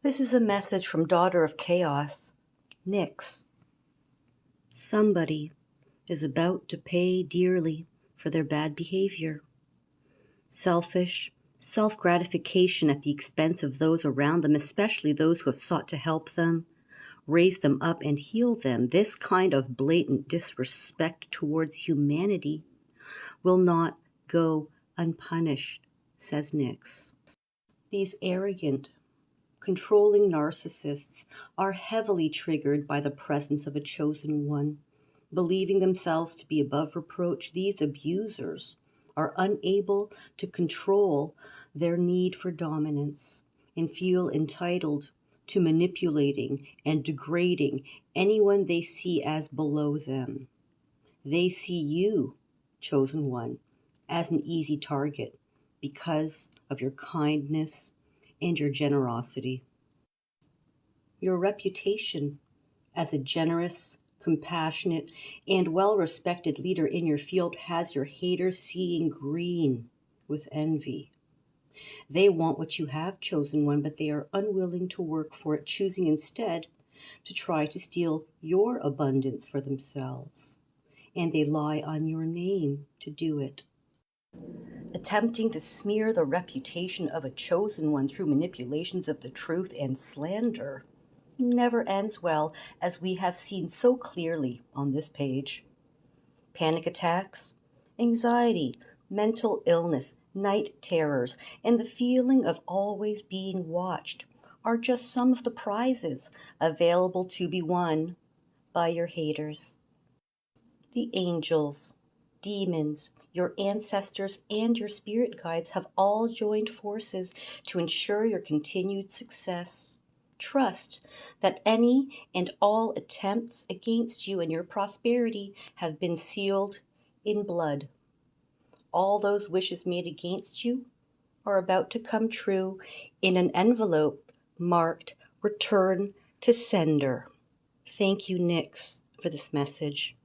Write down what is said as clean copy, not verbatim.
This is a message from Daughter of Chaos, Nyx. Somebody is about to pay dearly for their bad behavior. Selfish, self-gratification at the expense of those around them, especially those who have sought to help them, raise them up and heal them. This kind of blatant disrespect towards humanity will not go unpunished, says Nyx. These arrogant, controlling narcissists are heavily triggered by the presence of a chosen one. Believing themselves to be above reproach, these abusers are unable to control their need for dominance and feel entitled to manipulating and degrading anyone they see as below them. They see you, chosen one, as an easy target because of your kindness and your generosity. Your reputation as a generous, compassionate, and well-respected leader in your field has your haters seeing green with envy. They want what you have, chosen one, but they are unwilling to work for it, choosing instead to try to steal your abundance for themselves. And they lie on your name to do it. Attempting to smear the reputation of a chosen one through manipulations of the truth and slander never ends well, as we have seen so clearly on this page. Panic attacks, anxiety, mental illness, night terrors, and the feeling of always being watched are just some of the prizes available to be won by your haters. The angels, demons, your ancestors, and your spirit guides have all joined forces to ensure your continued success. Trust that any and all attempts against you and your prosperity have been sealed in blood. All those wishes made against you are about to come true in an envelope marked Return to Sender. Thank you, Nyx, for this message.